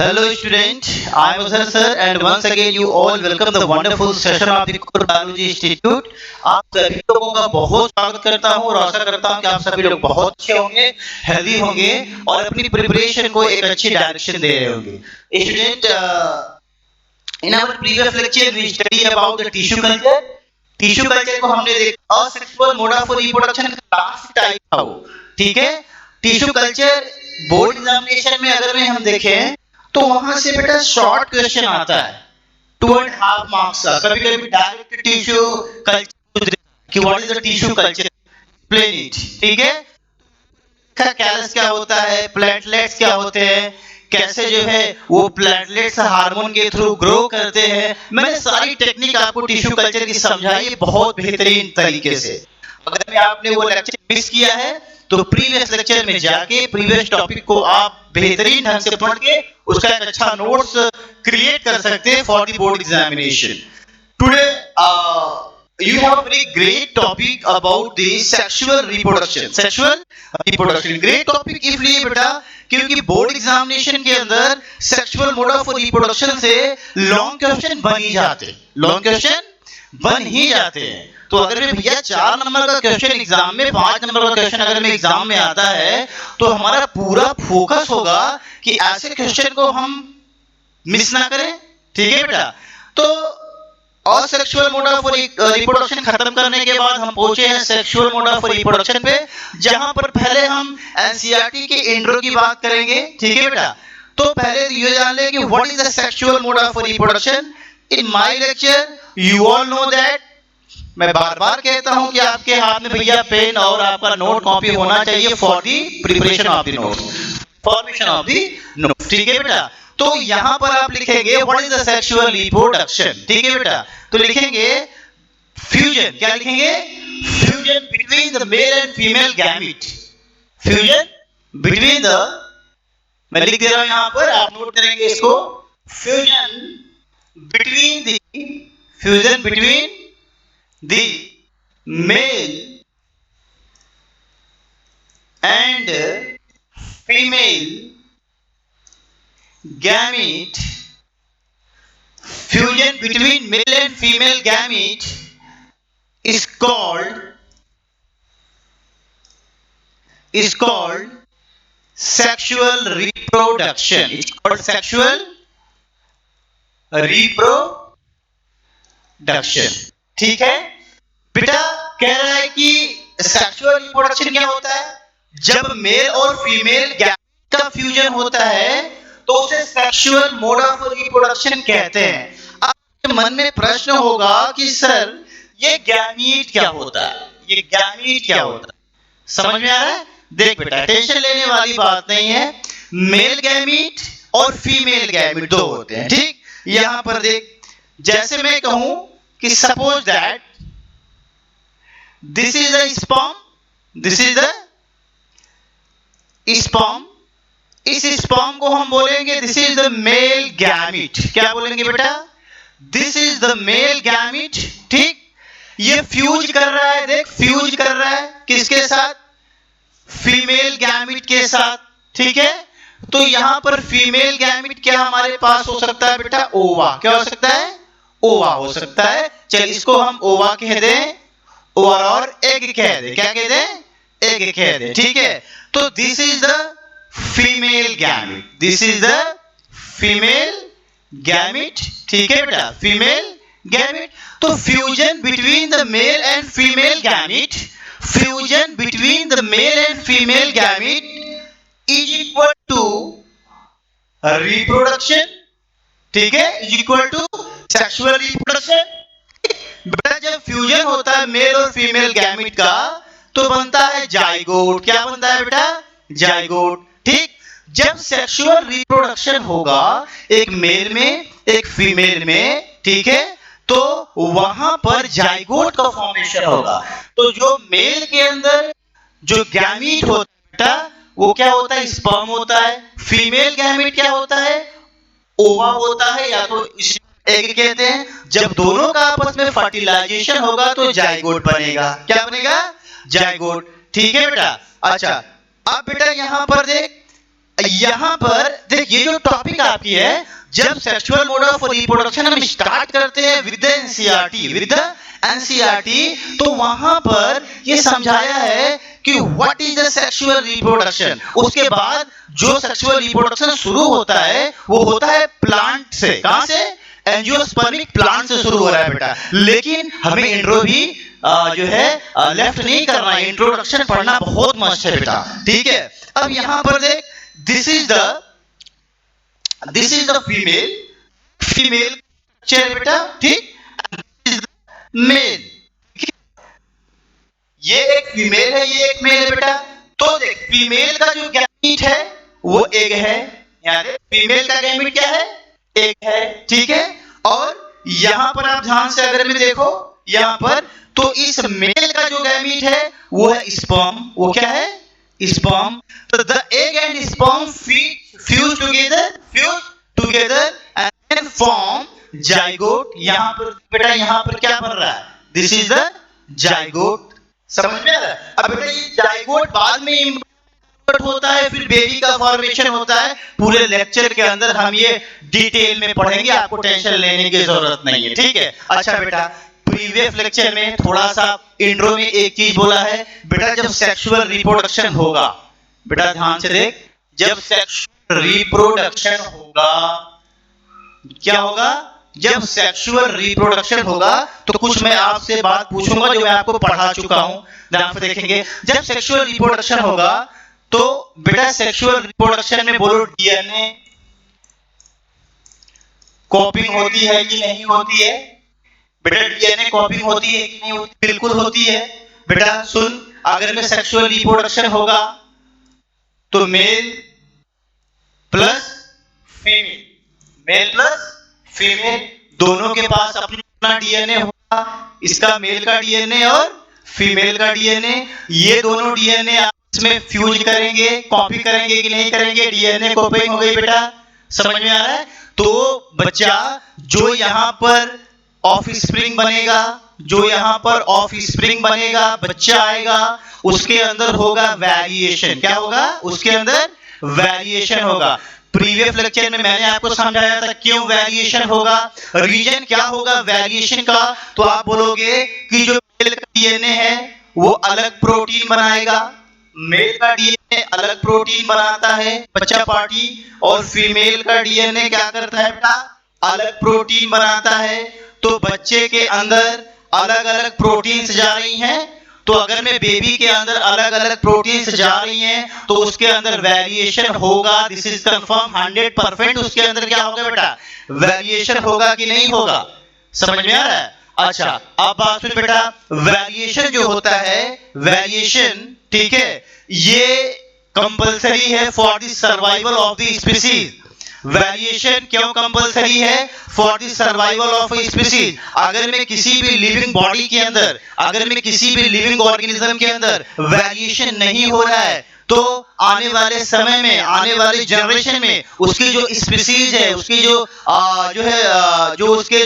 Hello student, I am Azhar sir and once again you all welcome the wonderful session of the Core Biology Institute. आप सभी लोगों का बहुत स्वागत करता हूं और आशा करता हूं कि आप सभी लोग बहुत अच्छे होंगे, हेल्दी होंगे और अपनी प्रिपरेशन को एक अच्छी डायरेक्शन दे रहे होंगे. Student, in our previous lecture we study about the tissue culture. Tissue culture को हमने देखा असेक्सुअल मोड ऑफ रिप्रोडक्शन का लास्ट टाइप था वो. ठीक है, टिश्यू कल्चर बोर्ड एग्जामिनेशन में अगर हम देखें तो वहां से बेटा शॉर्ट क्वेश्चन आता है 2.5 मार्क्स का. कभी कभी डायरेक्ट टिश्यू कल्चर कि what is the tissue culture, explain it. ठीक है, कैलस क्या होता है, प्लेटलेट्स क्या होते हैं, कैसे जो है वो प्लेटलेट्स हार्मोन के थ्रू ग्रो करते हैं. मैंने सारी टेक्निक आपको टिश्यू कल्चर की समझाई बहुत बेहतरीन तरीके से. अगर आपने वो लेक्चर मिस किया है तो प्रीवियस लेक्चर में जाके प्रीवियस टॉपिक को आप बेहतरीन ढंग से पढ़ के उसका एक अच्छा नोट्स क्रिएट कर सकते हैं for the board examination. Today you have a very great topic about the sexual reproduction. Great topic इसलिए बेटा क्योंकि बोर्ड एग्जामिनेशन के अंदर सेक्सुअल मोड ऑफ रिप्रोडक्शन से लॉन्ग क्वेश्चन बन ही जाते हैं. तो अगर भैया 4 नंबर का क्वेश्चन एग्जाम में, 5 नंबर का क्वेश्चन अगर एग्जाम में आता है तो हमारा पूरा फोकस होगा कि ऐसे क्वेश्चन को हम मिस ना करें. ठीक है बेटा, तो और सेक्सुअल मोड ऑफ रिप्रोडक्शन खत्म करने के बाद हम पहुंचे हैं सेक्सुअल मोड ऑफ रिप्रोडक्शन पे, जहां पर पहले हम एनसीईआरटी के इंट्रो की बात करेंगे. ठीक है बेटा, तो पहले ये जान ले कि what is the sexual mode of reproduction. In my lecture you all know that, मैं बार-बार कहता हूं कि आपके हाथ में भैया पेन और आपका नोट कॉपी होना चाहिए for the preparation of the note, formation of the note. ठीक है बेटा, तो यहां पर आप लिखेंगे what is the sexual reproduction. ठीक है बेटा, तो लिखेंगे फ्यूजन. क्या लिखेंगे? Fusion between the male and female gamete. Fusion between the, मैं लिख दे रहा हूं यहां पर, आप नोट करेंगे इसको. Fusion between the male and female gamete. Fusion between male and female gamete is called sexual reproduction. It's called sexual reproduction. ठीक है बेटा, कह रहा है कि सेक्सुअल रिप्रोडक्शन क्या होता है? जब मेल और फीमेल गैमेट का फ्यूजन होता है तो उसे सेक्सुअल मोड ऑफ रिप्रोडक्शन कहते हैं. आपके मन में प्रश्न होगा कि सर ये गैमीट क्या होता है, समझ में आ रहा है? देख बेटा, टेंशन लेने वाली बात नहीं है. मेल गैमीट और फीमेल गैमीट दो होते हैं. ठीक, यहां पर देख, जैसे मैं कहूं कि suppose that this is the sperm. इस स्पर्म को हम बोलेंगे this is the male gamete. क्या बोलेंगे बेटा? This is the male gamete. ठीक, ये फ्यूज कर रहा है, देख फ्यूज कर रहा है किसके साथ? फीमेल गैमीट के साथ. ठीक है, तो यहां पर फीमेल गैमीट क्या हमारे पास हो सकता है बेटा? ओवा. क्या हो सकता है? ओवा हो सकता है. चल इसको हम ओवा कह दें और एग कह दें. क्या कह दें? एग कह दें. ठीक है, तो this is the female gamete. ठीक है बेटा, फीमेल गैमीट. तो fusion between the male and female gamete is equal to reproduction. ठीक है, is equal to sexual reproduction. बेटा जब फ्यूजन होता है मेल और फीमेल गैमीट का तो बनता है जाइगोट. क्या बनता है बेटा? जाइगोट. ठीक, जब सेक्सुअल रिप्रोडक्शन होगा एक मेल में एक फीमेल में, ठीक है, तो वहां पर जाइगोट का फॉर्मेशन होगा. तो जो मेल के अंदर जो गैमीट होता है बेटा वो क्या होता है? स्पर्म होता है. फीमेल गैमीट क्या होता है? ओवा होता है, या तो एग कहते हैं. जब दोनों का आपस में फर्टिलाइजेशन होगा तो जाइगोट बनेगा. क्या बनेगा? जाइगोट. ठीक है बेटा. अच्छा, अब बेटा यहां पर देख, यहाँ पर देख, ये जो टॉपिक आपकी है, जब सेक्सुअल मोड ऑफ रिप्रोडक्शन हम स्टार्ट करते हैं विद एनसीईआरटी, तो वहां पर ये समझाया है कि what is the sexual reproduction. उसके बाद जो सेक्सुअल रिप्रोडक्शन शुरू होता है वो होता है प्लांट से। कहां से? एंजियोस्पर्मिक प्लांट से शुरू हो रहा है बेटा। लेकिन हमें इंट्रो भी जो है लेफ्ट नहीं करना है, इंट्रोडक्शन पढ़ना बहुत मस्त है बेटा, ठीक है। अब यहां पर देख, this is the female chair बेटा, ठीक, मेल, ये एक फीमेल है, ये एक मेल है बेटा। तो देख, फीमेल का जो गैमीट है वो एग है, यानी फीमेल का गैमीट क्या है? एग है, ठीक है। और यहां पर आप ध्यान से अगर में देखो यहां पर, तो इस मेल का जो गैमीट है वो है स्पर्म। वो क्या है? स्पर्म। तो the egg and sperm fuse together and then form zygote. यहां पर बेटा, यहां पर क्या बन रहा है? This is the zygote. समझ में आ रहा है? अब बेटा ये जाइगोट बाद में इम्प्लांट होता है, फिर बेबी का फॉर्मेशन होता है। पूरे लेक्चर के अंदर हम ये डिटेल में पढ़ेंगे, आपको टेंशन लेने की जरूरत नहीं है, ठीक है। अच्छा बेटा, प्रीवियस लेक्चर में थोड़ा सा इंट्रो में एक चीज बोला है बेटा, जब सेक्सुअल रिप्रोडक्शन होगा, बेटा ध्यान से देख, जब सेक्सुअल रिप्रोडक्शन होगा, क्या होगा? जब सेक्सुअल रिप्रोडक्शन होगा तो कुछ मैं आपसे बात पूछूंगा जो मैं आपको पढ़ा चुका हूं, ध्यान से देखेंगे। जब सेक्सुअल रिप्रोडक्शन होगा तो बेटा सेक्सुअल रिप्रोडक्शन में बोलो डीएनए कॉपिंग होती है कि नहीं होती है? बेटा डीएनए कॉपिंग होती है कि नहीं होती? बिल्कुल होती है बेटा। सुन, अगर में सेक्सुअल रिप्रोडक्शन होगा तो male plus female, male plus female, दोनों के पास अपना डीएनए होगा। इसका मेल का डीएनए और फीमेल का डीएनए, ये दोनों डीएनए आपस में फ्यूज करेंगे, कॉपी करेंगे कि नहीं करेंगे? डीएनए कॉपिंग हो गई बेटा, समझ में आ रहा है? तो बच्चा जो यहां पर ऑफ स्प्रिंग बनेगा, जो यहां पर ऑफ स्प्रिंग बनेगा, बच्चा आएगा, उसके अंदर होगा वेरिएशन। क्या होगा? उसके अंदर वेरिएशन होगा। प्रीवियस लेक्चर में मैंने आपको समझाया था क्यों वेरिएशन होगा, रीजन क्या होगा वेरिएशन का। तो आप बोलोगे कि जो मेल का डीएनए है वो अलग प्रोटीन बनाएगा, मेल का डीएनए अलग प्रोटीन बनाता है बच्चा पार्टी, और फीमेल का डीएनए क्या करता है बेटा? अलग प्रोटीन बनाता है। तो बच्चे के अंदर अलग अलग प्रोटीन्स जा रही हैं। तो अगर में बेबी के अंदर अलग अलग प्रोटीन्स जा रही हैं तो उसके अंदर वेरिएशन होगा। This is confirm 100%। उसके अंदर क्या होगा बेटा? वेरिएशन होगा कि नहीं होगा? समझ में आ रहा है? अच्छा, अब बात सुन बेटा, वेरिएशन जो होता है, वेरिएशन, ठीक है, ये कंपलसरी है for the survival of the species. Variation क्यों कंपलसरी है? For the survival of a species. अगर मैं किसी भी लिविंग बॉडी के अंदर, अगर मैं किसी भी लिविंग ऑर्गेनिज्म के अंदर वेरिएशन नहीं हो रहा है तो आने वाले समय में, आने वाले जनरेशन में उसकी जो स्पीसीज है, उसकी जो उसके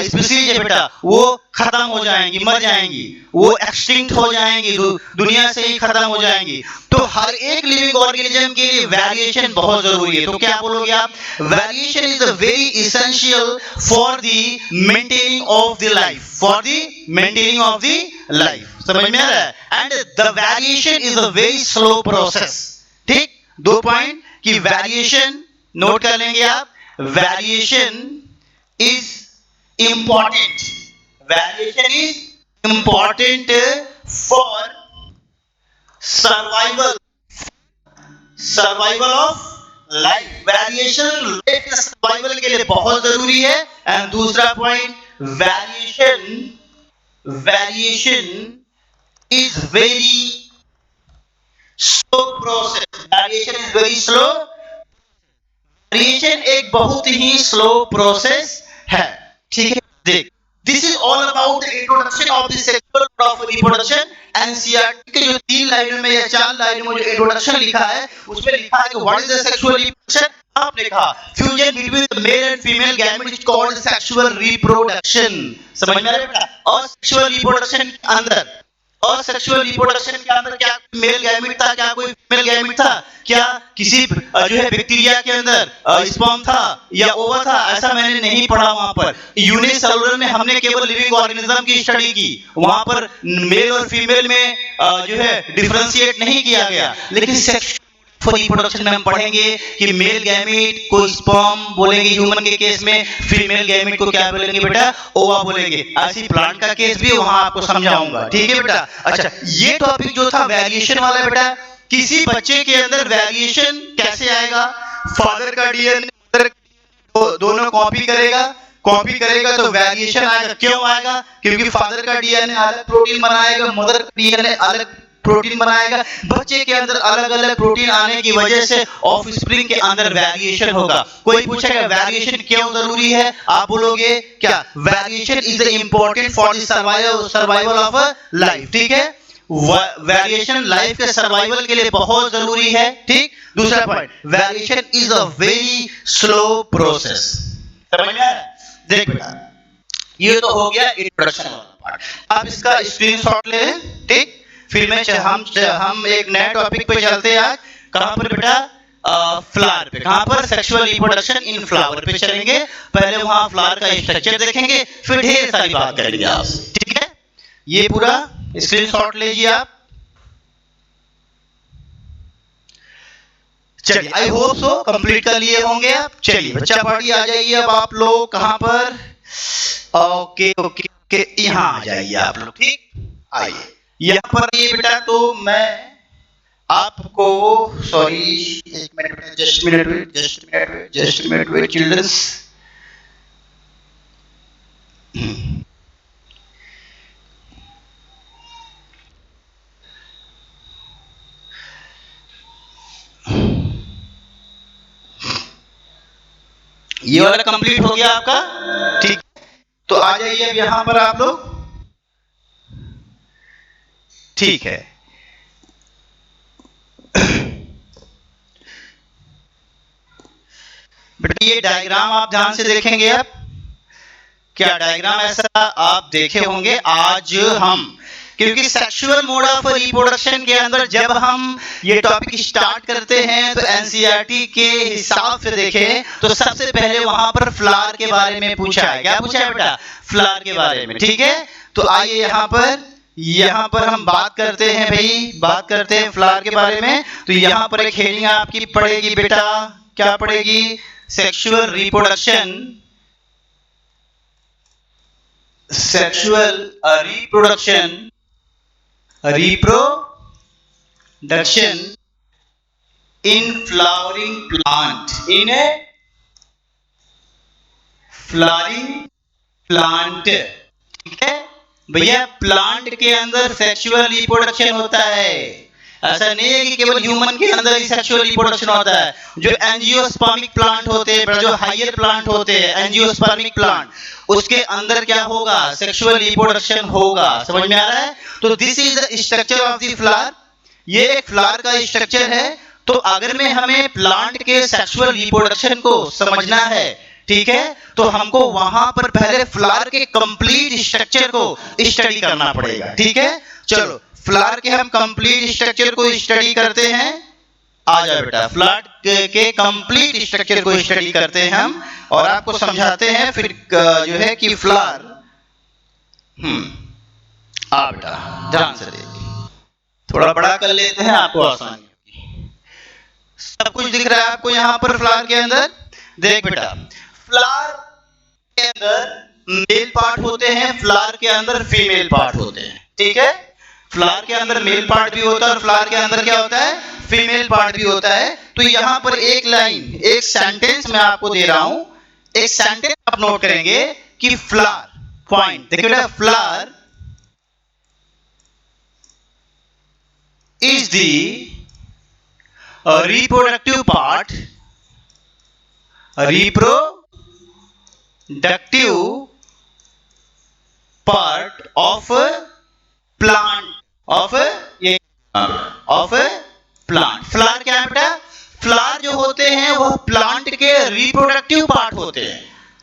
स्पीसीज है बेटा, वो खत्म हो जाएंगी, मर जाएंगी, वो एक्सटिंक्ट हो जाएंगी, दुनिया से ही खत्म हो जाएंगी। तो हर एक लिविंग ऑर्गेनिज्म के लिए वेरिएशन बहुत जरूरी है। तो क्या बोलोगे आप? Variation is very essential for the maintaining of the life, for the maintaining of the life. समझ में आ रहा है? And the variation is a very slow process. ठीक, 2 पॉइंट कि वेरिएशन नोट कर लेंगे आप। Variation is important, variation is important for survival of life. Variation life के सर्वाइवल के लिए बहुत जरूरी है। एंड दूसरा point, variation is very slow process. Variation is very slow. Variation एक बहुत ही slow process है, ठीक है। देख, this is all about the introduction of the sexual mode of reproduction. NCERT के जो 3 लाइनों में या 4 लाइनों में जो इंट्रोडक्शन लिखा है उसमें लिखा है कि what is the sexual reproduction। आपने कहा fusion between the male and female gamete is called sexual reproduction. समझ में आ रहा है बेटा? और सेक्सुअल रिप्रोडक्शन के अंदर क्या मेल गैमेट था, क्या कोई फीमेल गैमेट था? क्या किसी जो है बैक्टीरिया के अंदर स्पर्म था या ओवा था, ऐसा मैंने नहीं पढ़ा। वहां पर यूनिसेलुलर में हमने केवल लिविंग ऑर्गेनिज्म की स्टडी की, वहां पर मेल और फीमेल में जो है डिफरेंशिएट नहीं किया गया। लेकिन सेक्सुअल रिप्रोडक्शन में हम पढ़ेंगे कि मेल गैमेट को स्पर्म बोलेंगे ह्यूमन के केस में, फीमेल गैमेट को क्या बोलेंगे बेटा, ओवा बोलेंगे। ऐसी प्लांट का केस भी वहां आपको समझाऊंगा, ठीक है बेटा। अच्छा, ये टॉपिक जो था वेरिएशन वाला बेटा, किसी बच्चे के अंदर वेरिएशन कैसे आएगा, फादर का डीएनए मदर दोनों कॉपी करेगा तो वेरिएशन आएगा। क्यों आएगा? क्योंकि फादर का डीएनए अलग प्रोटीन बनाएगा, मदर का डीएनए अलग प्रोटीन बनाएगा। बच्चे के अंदर अलग अलग प्रोटीन आने की वजह से ऑफस्प्रिंग के अंदर वेरिएशन होगा। कोई पूछेगा वेरिएशन क्यों जरूरी है, आप बोलोगे क्या, variation is important for the survival of a life, ठीक है। वेरिएशन लाइफ के सर्वाइवल के लिए बहुत जरूरी है, ठीक। दूसरा point, variation is a very slow process. समझ में आ रहा है? देख बेटा, ये तो हो गया इंट्रोडक्शन वाला पार्ट। अब इसका स्क्रीनशॉट ले लें, ठीक। फिर में हम एक नए टॉपिक पे चलते हैं आज। कहां पर बेटा, फ्लावर पे। कहां पर? सेक्सुअल रिप्रोडक्शन इन फ्लावर पे चलेंगे। पहले वहां फ्लावर का स्ट्रक्चर देखेंगे, फिर ढेर सारी बात करेंगे आपसे, ठीक है। ये पूरा स्क्रीनशॉट लीजिए आप। चलिए, आई होप सो कंप्लीट कर लिए होंगे आप। चलिए बच्चा पार्टी आ जाइए अब आप लोग। कहां पर? ओके, यहां आ जाइए आप लोग, ठीक। आइए यहां पर ये बेटा, तो मैं आपको, सॉरी एक मिनट बेटा, जस्ट मिनट वेट चिल्ड्रंस। ये वाला कंप्लीट हो गया आपका, ठीक। तो आ जाइए अब यहां पर आप लोग, ठीक है। बेटा ये डायग्राम आप ध्यान से देखेंगे। अब क्या डायग्राम ऐसा आप देखे होंगे। आज हम, क्योंकि सेक्सुअल मोड ऑफ रिप्रोडक्शन के अंदर जब हम ये टॉपिक स्टार्ट करते हैं, तो एनसीईआरटी के हिसाब से देखें तो सबसे पहले वहां पर फ्लावर के बारे में पूछा है। क्या पूछा है बेटा? फ्लावर के बारे में, ठीक है। तो आइए यहाँ पर हम बात करते हैं भाई, बात करते हैं फ्लावर के बारे में। तो यहाँ पर एक हेडिंग आपकी पड़ेगी बेटा, क्या पड़ेगी? Sexual reproduction in flowering plant, ठीक है भैया। प्लांट के अंदर सेक्सुअल रिप्रोडक्शन होता है। ऐसा नहीं है कि केवल ह्यूमन के अंदर ही सेक्सुअल रिप्रोडक्शन होता है। जो एंजियोस्पर्मिक प्लांट होते हैं, जो हायर प्लांट होते हैं एंजियोस्पर्मिक प्लांट, उसके अंदर क्या होगा? सेक्सुअल रिप्रोडक्शन होगा। समझ में आ रहा है? तो this is the structure of the flower. ये एक फ्लावर का स्ट्रक्चर है। तो अगर में हमें प्लांट के सेक्सुअल रिप्रोडक्शन को समझना है, ठीक है, तो हमको वहां पर पहले फ्लावर के कंप्लीट स्ट्रक्चर को स्टडी करना पड़ेगा, ठीक है। चलो फ्लावर के हम कंप्लीट स्ट्रक्चर को स्टडी करते हैं। आ जाओ बेटा, फ्लावर के कंप्लीट स्ट्रक्चर को स्टडी करते हैं हम, और आपको समझाते हैं फिर जो है कि फ्लावर, आ बेटा ध्यान से देखिए, थोड़ा बड़ा कर लेते हैं आपको आसानी होगी। सब कुछ दिख रहा है आपको यहाँ पर फ्लावर के अंदर। देख बेटा, फ्लावर के अंदर मेल पार्ट होते हैं, फ्लावर के अंदर फीमेल पार्ट होते हैं, ठीक है। फ्लावर के अंदर मेल पार्ट भी होता है और फ्लावर के अंदर क्या होता है? फीमेल पार्ट भी होता है। तो यहाँ पर एक लाइन, एक सेंटेंस मैं आपको दे रहा हूं, एक सेंटेंस आप नोट करेंगे कि फ्लावर, पॉइंट देखिए बेटा, flower is the reproductive part of a plant, of a plant। Flower क्या है बेटा? फ्लावर जो होते हैं वो प्लांट के रिप्रोडक्टिव पार्ट होते हैं।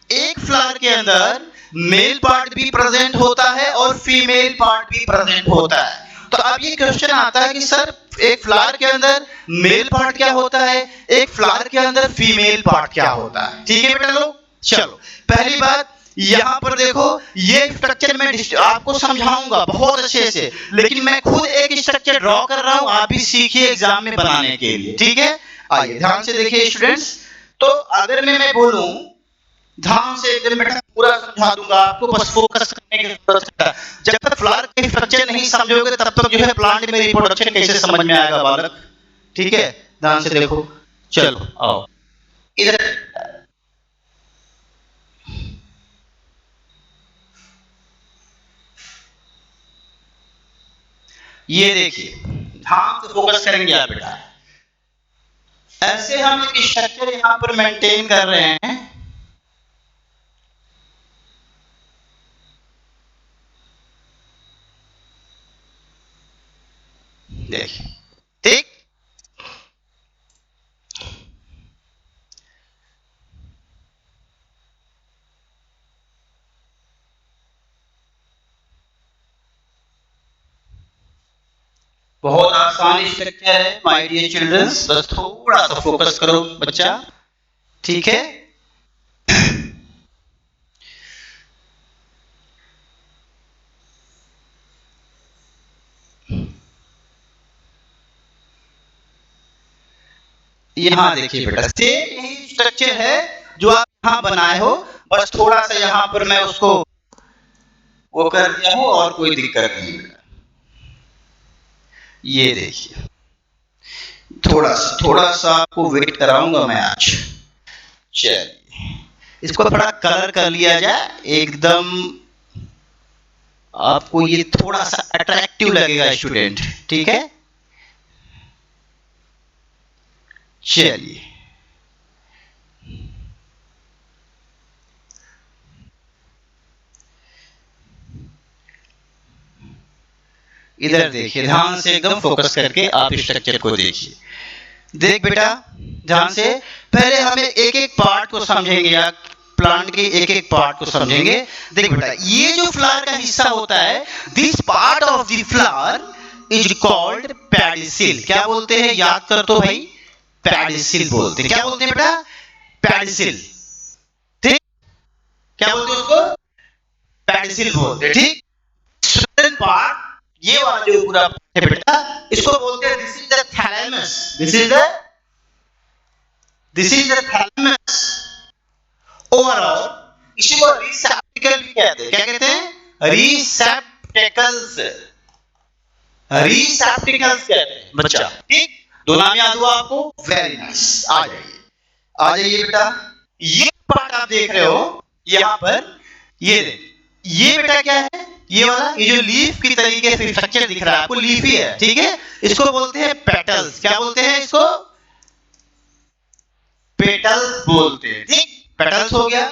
एक फ्लावर के अंदर मेल पार्ट भी प्रेजेंट होता है और फीमेल पार्ट भी प्रेजेंट होता है। तो अब ये क्वेश्चन आता है कि सर एक फ्लावर के अंदर मेल पार्ट क्या होता है, एक फ्लावर के अंदर फीमेल पार्ट क्या होता है। ठीक है बेटा लोग, चलो पहली बात यहाँ पर देखो, ये स्ट्रक्चर मैं आपको समझाऊंगा बहुत अच्छे से, लेकिन मैं खुद एक स्ट्रक्चर ड्रॉ कर रहा हूँ, आप भी सीखिए एग्जाम में बनाने के लिए। ठीक है, आइए ध्यान से देखिए स्टूडेंट्स। तो अगर मैं बोलूं ध्यान से एकदम बेटा पूरा समझा दूंगा आपको, बस फोकस करने की जरूरत है। जब तक फ्लावर के स्ट्रक्चर नहीं समझोगे तब तक जो है प्लांट में रिप्रोडक्शन कैसे समझ में आएगा बालक। ठीक है, ध्यान से देखो, चलो आओ इधर। ये देखिए ध्यान से फोकस करेंगे आप बेटा। ऐसे हम एक स्ट्रक्चर यहाँ पर मेंटेन कर रहे हैं, देखिए ठीक। बहुत आसान स्ट्रक्चर है माय डियर चिल्ड्रंस, बस थोड़ा सा फोकस करो बच्चा। ठीक है, यहाँ देखिए बेटा सेम यही स्ट्रक्चर है जो आप यहाँ बनाए हो, बस थोड़ा सा यहाँ पर मैं उसको वो कर दिया हूँ और कोई दिक्कत नहीं बेटा। ये देखिए थोड़ा सा आपको वेट कराऊंगा मैं आज। चलिए इसको थोड़ा कलर कर लिया जाए एकदम, आपको ये थोड़ा सा अट्रैक्टिव लगेगा स्टूडेंट। ठीक है, चलिए इधर देखिए ध्यान से एकदम फोकस करके आप स्ट्रक्चर को देखिए। देख बेटा ध्यान से, पहले हमें एक एक पार्ट को समझेंगे या प्लांट के एक एक पार्ट को समझेंगे। देख बेटा ये जो फ्लावर का हिस्सा होता है, this part of the flower is called pedicel. क्या बोलते हैं, याद कर तो भाई, पेडिसिल बोलते हैं। क्या बोलते हैं बेटा, पेडिसिल। ठीक, क्या बोलते हैं उसको, पेडिसिल बोलते हैं। ठीक, स्टूडेंट पार्ट ये वाला जो पूरा है बेटा, इसको बोलते हैं this is the thalamus. This is the thalamus overall. इसी को रिसेप्टिकल भी कहते हैं। क्या कहते हैं, रिसेप्टिकल्स। रिसेप्टिकल्स कहते हैं बच्चा। ठीक, दो नाम याद हुआ आपको, वेरी नाइस। आ जाइए बेटा, ये पार्ट आप देख रहे हो यहाँ पर, ये बेटा क्या है, ये वाला, ये जो लीफ की तरीके से स्ट्रक्चर दिख रहा है आपको, लीफ ही है। ठीक है, इसको बोलते हैं पेटल्स। क्या बोलते हैं इसको, पेटल्स बोलते हैं। ठीक, पेटल्स हो गया।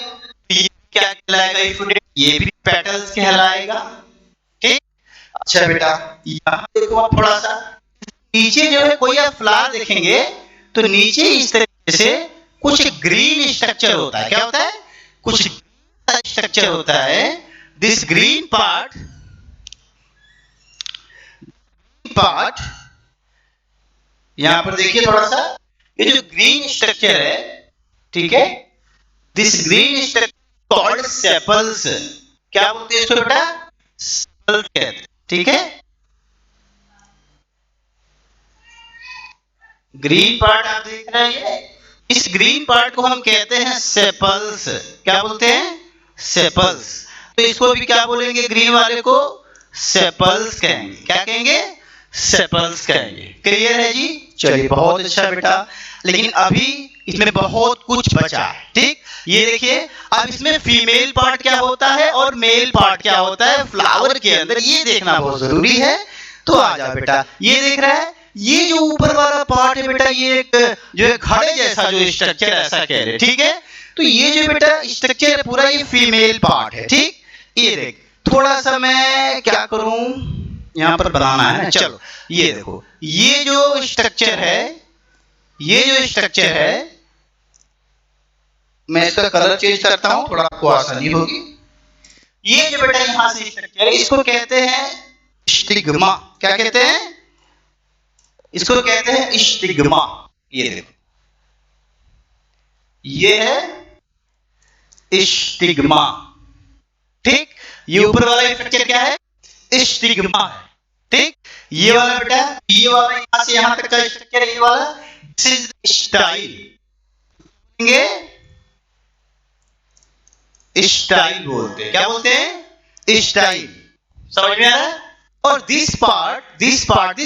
ये क्या कहलाएगा स्टूडेंट, ये भी पेटल्स कहलाएगा। ठीक, अच्छा बेटा यहाँ देखो आप थोड़ा सा नीचे जो है, कोई आप फ्लावर देखेंगे तो नीचे इस तरीके से कुछ ग्रीन स्ट्रक्चर होता है। क्या होता है, कुछ स्ट्रक्चर होता है। दिस ग्रीन पार्ट यहां पर देखिए थोड़ा सा, ये जो ग्रीन स्ट्रक्चर है, ठीक है, this green structure called sepals. क्या बोलते हैं इसको बेटा, सेपल्स कहते हैं। ठीक है, ग्रीन पार्ट आप देख रहे हैं, इस ग्रीन पार्ट को हम कहते हैं सेपल्स। क्या बोलते हैं, सेपल्स। तो इसको भी क्या बोलेंगे, ग्रीन वाले को सेपल्स कहेंगे। क्या कहेंगे, सेपल्स कहेंगे। क्लियर है जी, चलिए बहुत अच्छा बेटा। लेकिन अभी इसमें बहुत कुछ बचा है। ठीक, ये देखिए अब इसमें फीमेल पार्ट क्या होता है और मेल पार्ट क्या होता है फ्लावर के अंदर, ये देखना बहुत जरूरी है। तो आ जा बेटा, ये देख रहा है, ये जो ऊपर वाला पार्ट है बेटा, ये एक जो है घड़े जैसा जो स्ट्रक्चर ऐसा कह रहे। ठीक है, तो ये जो बेटा स्ट्रक्चर है पूरा, ये फीमेल पार्ट है। ठीक, ये देख थोड़ा सा मैं क्या करूं, यहां पर बनाना है ना। चलो ये देखो, ये जो स्ट्रक्चर है, ये जो स्ट्रक्चर है, मैं इसका कलर चेंज करता हूं, थोड़ा आपको आसानी होगी। ये जो बेटा यहां से स्ट्रक्चर है, इसको कहते हैं स्टिग्मा। क्या कहते हैं इसको? कहते हैं स्टिग्मा। ये देखो, ये है स्टिग्मा। ठीक, ये ऊपर वाला स्ट्रक्चर क्या है? स्टिग्मा है। ठीक, ये वाला बेटा, ये वाला यहां से यहां तक का स्ट्रक्चर, ये वाला दिस इज स्टाइल। स्टाइल बोलते हैं। क्या बोलते हैं? स्टाइल। समझ में आ रहा है? और this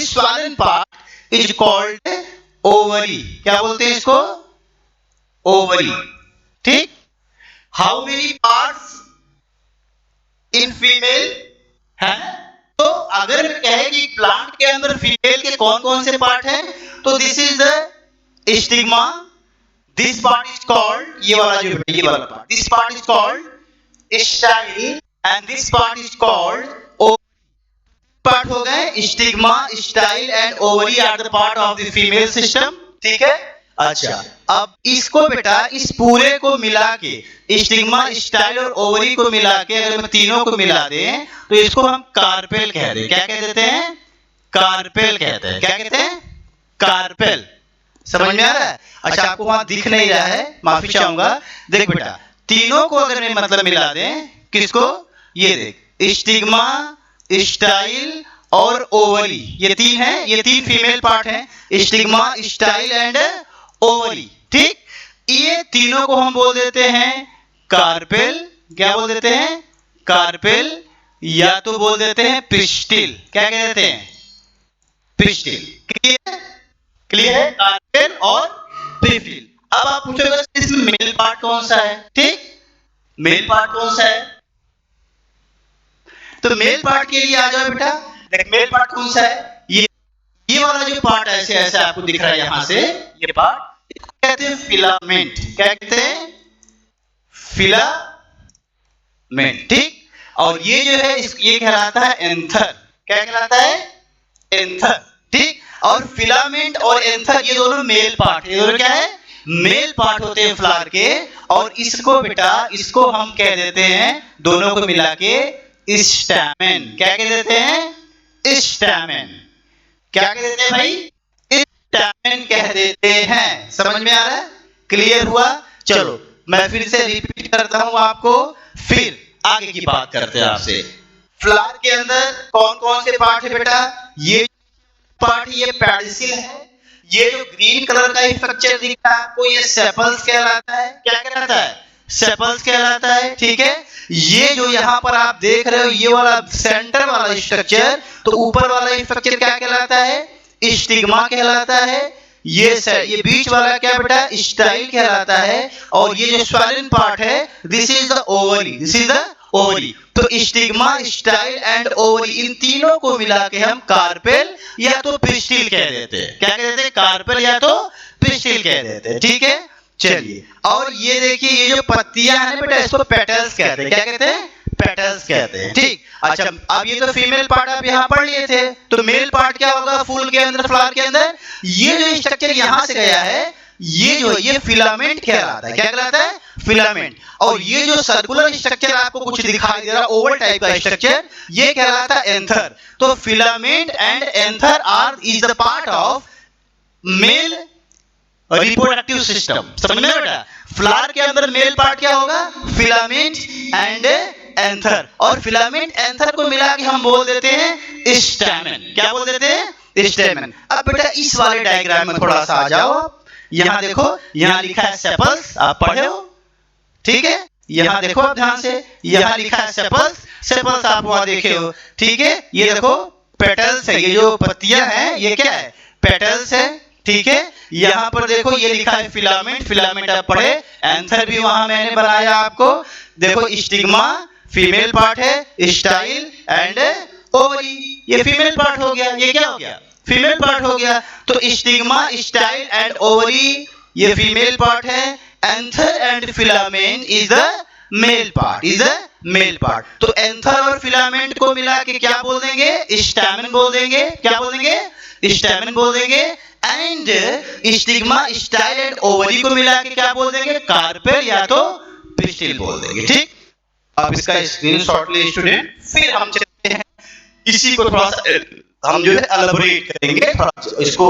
swollen part is called ovary. क्या बोलते हैं इसको? ओवरी। ठीक, how many parts in female है? तो अगर मैं कहे कि प्लांट के अंदर फीमेल के कौन कौन से पार्ट हैं, तो this is the stigma, this part is called, ये वाला जो ये वाला part, this part is called style and this part is called ovary. Part हो गए stigma, style and ovary are the part of the female system. ठीक है, अच्छा, अब इसको बेटा, इस पूरे को मिला के, स्टिग्मा, स्टाइल और ओवरी को मिला के अगर मैं तीनों को मिला दें तो इसको हम कार्पेल कह दें। क्या कह देते हैं? कार्पेल कहते हैं। क्या कहते हैं? कार्पेल। समझ में आ रहा है? अच्छा, आपको वहां दिख नहीं रहा है, माफी चाहूंगा। देख बेटा, तीनों को अगर मैं मतलब मिला दें, किसको? ये देख, स्टिग्मा, स्टाइल और ओवरी, ये तीन है, ये तीन फीमेल पार्ट हैं, स्टिग्मा, स्टाइल एंड ओवरी। ठीक, ये तीनों को हम बोल देते हैं कार्पेल। क्या बोल देते हैं? कार्पेल, या तो बोल देते हैं पिस्टिल। क्या कह देते हैं? पिस्टिल। क्लियर? क्लियर है? कार्पेल और पिस्टिल। अब आप पूछोगे इसमें मेल पार्ट कौन सा है? ठीक, मेल पार्ट कौन सा है? तो मेल पार्ट के लिए आ जाओ बेटा। देख, मेल पार्ट कौन सा है? ये वाला जो पार्ट ऐसे ऐसे आपको दिख रहा है यहां से, ये पार्ट कहते हैं फिलामेंट। क्या कहते हैं? फिलामेंट। ठीक, और ये जो है ये कहलाता है एंथर। क्या कहलाता है? एंथर। ठीक, और फिलामेंट और एंथर ये दोनों मेल पार्ट, ये दोनों क्या है? मेल पार्ट होते हैं फ्लावर के। और इसको बेटा, इसको हम कह देते हैं, दोनों को मिला के स्टैमेन। क्या कह देते हैं? स्टैमेन। क्या कह देते हैं भाई? स्टैमेन कह देते हैं। समझ में आ रहा है? क्लियर हुआ? चलो मैं फिर से रिपीट करता हूं आपको, फिर आगे की बात करते हैं आपसे। फ्लावर के अंदर कौन कौन से पार्ट है बेटा? ये पार्ट, ये पेडिसिल है। ये जो ग्रीन कलर का स्ट्रक्चर दिख रहा है आपको, ये सेपल्स कहलाता है। क्या कहलाता है? सेपल्स कहलाता है। ठीक है, ये जो यहां पर आप देख रहे हो, ये वाला सेंटर वाला स्ट्रक्चर, तो ऊपर वाला स्ट्रक्चर क्या कहलाता है? स्टिग्मा कहलाता है। ये बीच वाला क्या बेटा? स्टाइल कहलाता है। और ये जो स्वैलन पार्ट है, this is the ovary, this is the ovary. तो स्टिग्मा, स्टाइल एंड ओवरी, इन तीनों को मिला के हम कार्पेल या तो पिस्टिल कह देते हैं। क्या कह देते हैं? कार्पेल या तो पिस्टिल कह देते हैं। ठीक है, चलिए, और ये देखिए, ये जो पत्तियां हैं बेटा, इसको पेटल्स कहते हैं। क्या कहते हैं? पेटल्स कहते हैं। ठीक, अच्छा, अब ये तो फीमेल पार्ट आप यहां पढ़ लिए थे, तो मेल पार्ट क्या होगा फूल के अंदर, फ्लावर के अंदर? ये जो स्ट्रक्चर यहां से गया है, ये फिलामेंट कहलाता है। क्या कहलाता है? फिलामेंट। और ये जो सर्कुलर स्ट्रक्चर आपको कुछ दिखाई दे रहा, ओवल टाइप का स्ट्रक्चर, ये कहलाता है एंथर। तो filament and anther are is the part of male reproductive system. समझ में बेटा? फ्लावर के अंदर मेल पार्ट क्या होगा? Filament and anther. और फिलामेंट एंथर को मिला के हम बोल देते हैं स्टैमेन। क्या बोल देते हैं? स्टैमेन। अब बेटा इस वाले डायग्राम में थोड़ा सा आ जाओ। यहां देखो, यहां लिखा है सेपल्स, आप पढ़े हो? ठीक है, यहां देखो आप ध्यान से, यहां लिखा है सेपल्स, सेपल्स आप वहां देखे हो। ठीक है, ये देखो पेटल्स है, ये जो पत्तियां हैं ये क्या है? पेटल्स है। ठीक है, यहां पर देखो ये लिखा है फिलामेंट, फिलामेंट आप पढ़े। एंथर भी वहां मैंने बनाया आपको। देखो स्टिग्मा फीमेल पार्ट है, स्टाइल एंड ओवरी ये फीमेल पार्ट हो गया। ये क्या हो गया? फीमेल पार्ट हो गया। तो स्टिग्मा, स्टाइल एंड ओवरी ये फीमेल पार्ट है। Anther and filament is the male part, is the male part. तो एंथर और फिलामेंट को मिला के क्या बोल देंगे? स्टैमेन बोल देंगे। क्या बोल देंगे? स्टैमेन बोल देंगे। And stigma, style and ovary को मिला के क्या बोल देंगे? कार्पेल या तो पिस्टिल बोल देंगे। ठीक, अब इसका स्क्रीनशॉट ले स्टूडेंट। फिर हम चलते हैं इसी को थोड़ा सा हम जो है एलाबोरेट करेंगे, थोड़ा इसको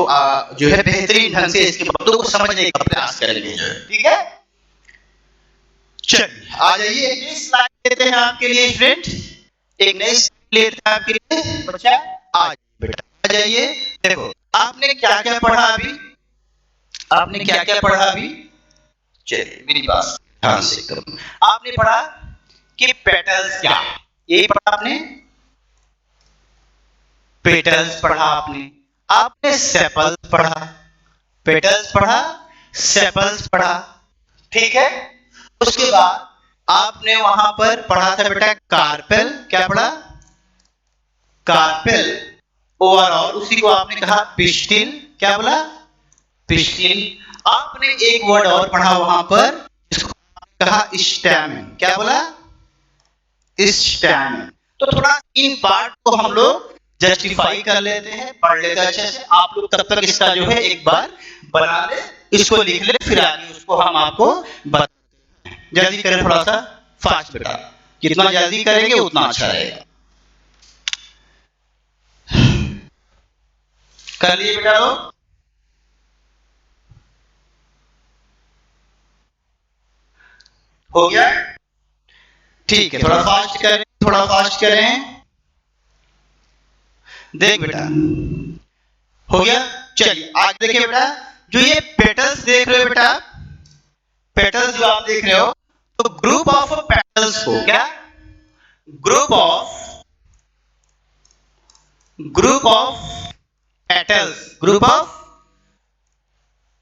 जो है बेहतरीन ढंग से इसके बातों को समझने का प्रयास करेंगे। ठीक है, चलिए आ जाइए, एक नई स्लाइड लेते हैं आपके लिए स्टूडेंट, एक नई स्लाइड लेते हैं आपके लिए बच्चा। आ बेटा आ जाइए। देखो आपने क्या क्या पढ़ा अभी, आपने क्या क्या पढ़ा अभी, चलिए मेरी बात ध्यान से करो। आपने पढ़ा कि पेटल्स क्या, यही पढ़ा आपने, पेटल्स पढ़ा आपने, आपने सेपल्स पढ़ा, पेटल्स पढ़ा, सेपल्स पढ़ा। ठीक है, उसके बाद आपने वहां पर पढ़ा था बेटा कार्पेल, क्या पढ़ा, कार्पेल, ओवरऑल उसी को आपने कहा पिस्टिल, क्या बोला, पिस्टिल। आपने एक वर्ड और पढ़ा वहां पर, इसको कहा स्टैमेन, क्या बोला, स्टैमेन। तो थोड़ा इन पार्ट को हम लोग जस्टिफाई कर लेते हैं, पढ़ लेते हैं अच्छे से। आप लोग तब तक इसका जो है एक बार बना ले, इसको लिख ले, फिर आगे उसको हम आपको बता। जल्दी करें थोड़ा सा फास्ट बेटा, जितना जल्दी करेंगे उतना अच्छा रहेगा। कर लिए बेटा लोग, हो गया, ठीक है, थोड़ा फास्ट करें, थोड़ा फास्ट करें। देख बेटा हो गया, चलिए आज देखिए बेटा, जो ये पेटल्स देख रहे हो बेटा, पेटल्स जो आप देख रहे हो, तो ग्रुप ऑफ पेटल्स को क्या, group of petals, group of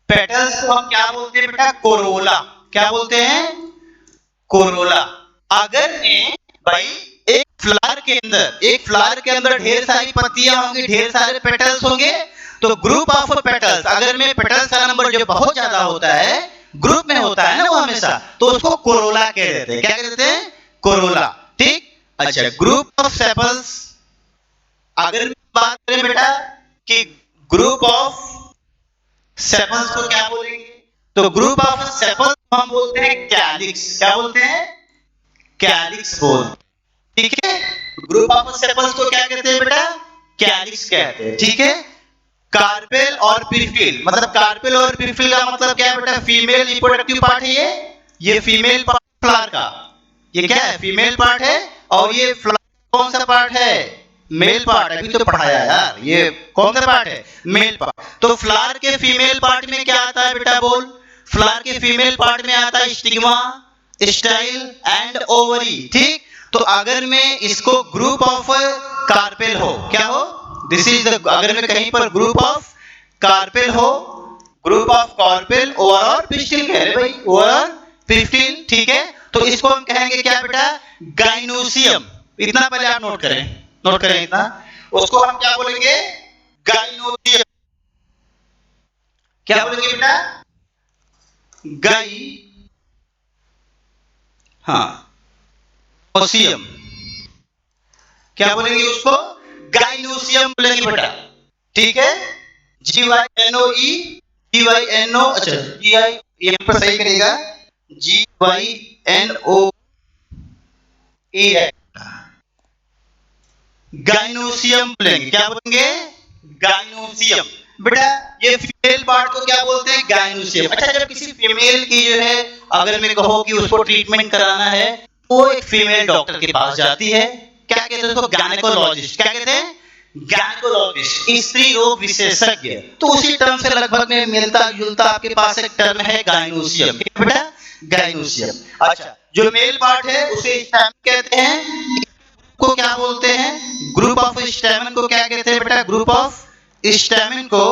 petals को हम क्या बोलते हैं बेटा, कोरोला, क्या बोलते हैं, कोरोला। अगर में भाई एक फ्लावर के अंदर ढेर सारी पत्तियां होंगी, ढेर सारे पेटल्स होंगे, तो ग्रुप ऑफ पेटल्स, अगर में पेटल्स का नंबर जो बहुत ज्यादा होता है, ग्रुप में होता है ना वो हमेशा, तो उसको कोरोला कह देते हैं, क्या कहते हैं, कोरोला। ठीक, अच्छा ग्रुप ऑफ सेपल्स, अगर बात करें बेटा कि ग्रुप ऑफ सेपल्स को क्या बोलेंगे, तो ग्रुप ऑफ सेपल्स हम बोलते हैं कैलिक्स, क्या बोलते हैं, कैलिक्स बोलते। ठीक है, ग्रुप ऑफ सेपल्स को क्या कहते हैं बेटा, कैलिक्स कहते हैं। ठीक है, कार्पेल और पिस्टिल, मतलब कार्पेल और पिस्टिल का मतलब क्या है बेटा, फीमेल रिप्रोडक्टिव पार्ट है ये फीमेल पार्ट फ्लावर का, ये क्या है, फीमेल पार्ट है, और ये फ्लावर कौन सा पार्ट है, मेल पार्ट। अभी तो पढ़ाया यार, ये कौन सा पार्ट है, मेल पार्ट। तो फ्लावर के फीमेल पार्ट में क्या आता है बेटा, बोल, फ्लावर के फीमेल पार्ट में आता है स्टिग्मा, स्टाइल एंड ओवरी। ठीक, तो अगर मैं इसको ग्रुप ऑफ कार्पेल हो, क्या हो, दिस इज द, अगर मैं कहीं पर ग्रुप ऑफ कार्पेल हो, group of carpel overall pistil कह रहे भाई, ओवरऑल पिस्टिल। ठीक है, तो इसको हम कहेंगे क्या बेटा, गाइनोसियम। इतना पहले आप नोट करें इतना, उसको हम क्या बोलेंगे, गाइनोसियम। क्या बोलेंगे बेटा, गाई, हाँ ओसियम, क्या बोलेंगे उसको, गाइनोसियम बोलेंगे बेटा। ठीक है, GYNOE, GYNO, अच्छा GI यहाँ पर सही करेगा, GYNOE है, गाइनोसियम बोलेंगे, क्या बोलेंगे, गाइनोसियम। बेटा ये फीमेल पार्ट को क्या बोलते हैं, गाइनोसियम। अच्छा जब किसी फीमेल की जो है, अगर मैं कहूँ कि उसको ट्रीटमेंट कराना है, वो एक फीमेल डॉक्टर के पास जाती है, क्या कहते हैं उसको, गायनेकोलॉजिस्ट, क्या कहते हैं, गायनेकोलॉजिस्ट, स्त्री रोग विशेषज्ञ। तो उसी टर्म से लगभग में मिलता जुलता आपके पास एक टर्म है गाइनोसियम, बेटा गाइनोसियम। अच्छा जो मेल पार्ट है उसे स्टैमेन कहते हैं, को क्या बोलते हैं, ग्रुप ऑफ स्टैमेन को क्या कहते हैं बेटा, ग्रुप ऑफ स्टैमेन को,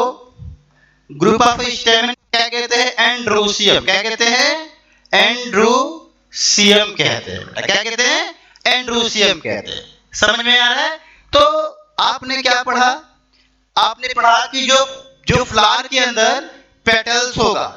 ग्रुप ऑफ स्टैमेन क्या कहते हैं, एंड्रोसियम, क्या कहते हैं, एंड्रोसियम कहते हैं बेटा, क्या कहते हैं, एंड्रोसियम कहते हैं। समझ में आ रहा है। तो आपने क्या पढ़ा, आपने पढ़ा कि जो फ्लावर के अंदर पेटल्स होगा,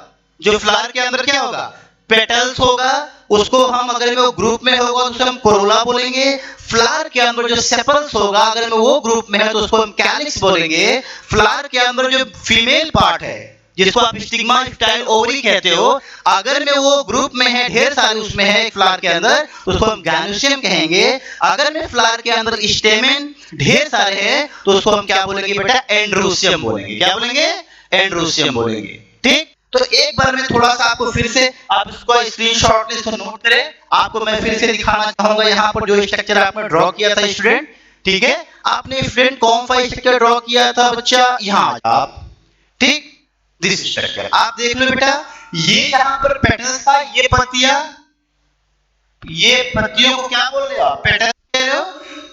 जो फ्लावर के अंदर क्या होगा, पेटल्स होगा, उसको हम अगर वो ग्रुप में होगा तो उसे हम कोरोला बोलेंगे। फ्लावर के अंदर जो सेपल्स होगा, अगर वो ग्रुप में है तो उसको हम कैलिक्स बोलेंगे। फ्लावर के अंदर जो फीमेल पार्ट है, जिसको आप स्टिग्मा स्टाइल ओवरी कहते हो, अगर में वो ग्रुप में है, ढेर सारे उसमें है एक फ्लावर के अंदर, तो उसको हम गैनोसियम कहेंगे। अगर में फ्लावर के अंदर स्टेमेन ढेर सारे हैं तो उसको हम क्या बोलेंगे बेटा, एंड्रोसियम बोलेंगे। क्या बोलेंगे, एंड्रोसियम बोलेंगे। ठीक, तो एक बार मैं थोड़ा सा आपको फिर से, आप इसको स्क्रीनशॉट ले, इसको नोट करें। आपको मैं फिर से दिखाना चाहूंगा यहाँ पर जो स्ट्रक्चर आपने ड्रॉ किया था स्टूडेंट, ठीक है, आपने स्टूडेंट कौन सा स्ट्रक्चर ड्रॉ किया था बच्चा, यहाँ आप, ठीक, दिस स्ट्रक्चर आप देख लो बेटा, ये यहाँ पर पेटल्स था, ये पत्तियां, ये पत्तियों को क्या बोल रहे हो, पेटल्स कह रहे हो।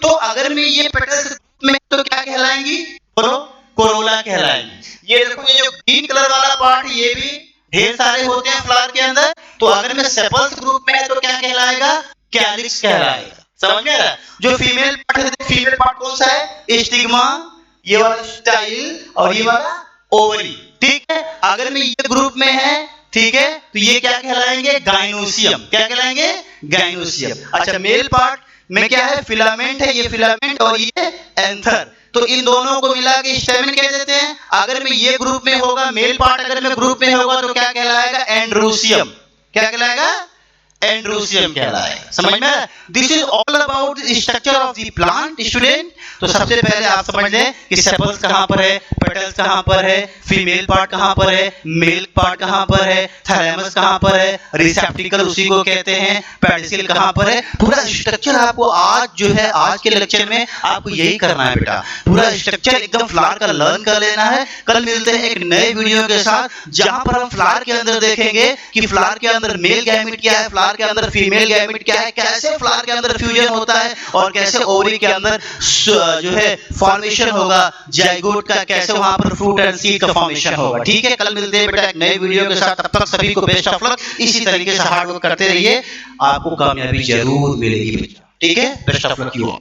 तो अगर मैं ये पेटल्स में तो क्या कहलाएंगी, बोलो, कोरोला कहलाएंगी। ये देखो, ये जो ग्रीन कलर वाला पार्ट, ये भी ढेर सारे होते हैं फ्लावर के अंदर, तो अगर मैं सेपल्स ग्रुप में है तो क्या कहलाएगा, कैलिक्स कहलाएगा। समझ में आ रहा है? जो फीमेल पार्ट है, फीमेल पार्ट कौन सा है, स्टिग्मा, ये वाला स्टाइल और ये वाला ओवरी। ठीक है, अगर मैं ये ग्रुप में है, ठीक है, तो ये क्या कहलाएंगे, गाइनोसियम। क्या कहलाएंगे, गाइनोसियम। अच्छा, मेल पार्ट में क्या है, फिलामेंट है, ये फिलामेंट और ये एंथर, तो इन दोनों को मिला के स्टेमेन कह देते हैं। अगर में ये ग्रुप में होगा, मेल पार्ट अगर में ग्रुप में होगा तो क्या कहलाएगा, एंड्रोसियम। क्या कहलाएगा, एंड्रोसियम कहलाएगा। समझ में? This is all about structure of the plant student. तो सबसे पहले आप समझ लें कि सेपल्स कहां पर है, पेटल्स कहां पर है, फीमेल पार्ट कहां पर है, मेल पार्ट कहां पर है, थैलेमस कहां पर है, रिसेप्टिकल उसी को कहते हैं, पेडिसिल कहां पर है। पूरा स्ट्रक्चर आपको आज जो है, आज के लेक्चर में आपको यही करना है बेटा, पूरा स्ट्रक्चर एकदम फ्लावर का लर्न कर लेना है। कल मिलते हैं एक नए वीडियो के साथ, जहां पर हम फ्लावर के अंदर देखेंगे कि फ्लावर के अंदर मेल गैमेट क्या है, फ्लावर के अंदर फीमेल गैमेट क्या है, कैसे फ्लावर के अंदर फ्यूजन होता है और कैसे ओवरी के अंदर जो है फॉर्मेशन होगा जाइगोट का, कैसे वहां पर फ्रूट एंड सीड का फॉर्मेशन होगा। ठीक है, कल मिलते हैं बेटा एक नए वीडियो के साथ। तब तक सभी को बेस्ट ऑफ लक। इसी तरीके से हार्ड वर्क करते रहिए, आपको कामयाबी जरूर मिलेगी बेटा। ठीक है, बेस्ट ऑफ लक यू।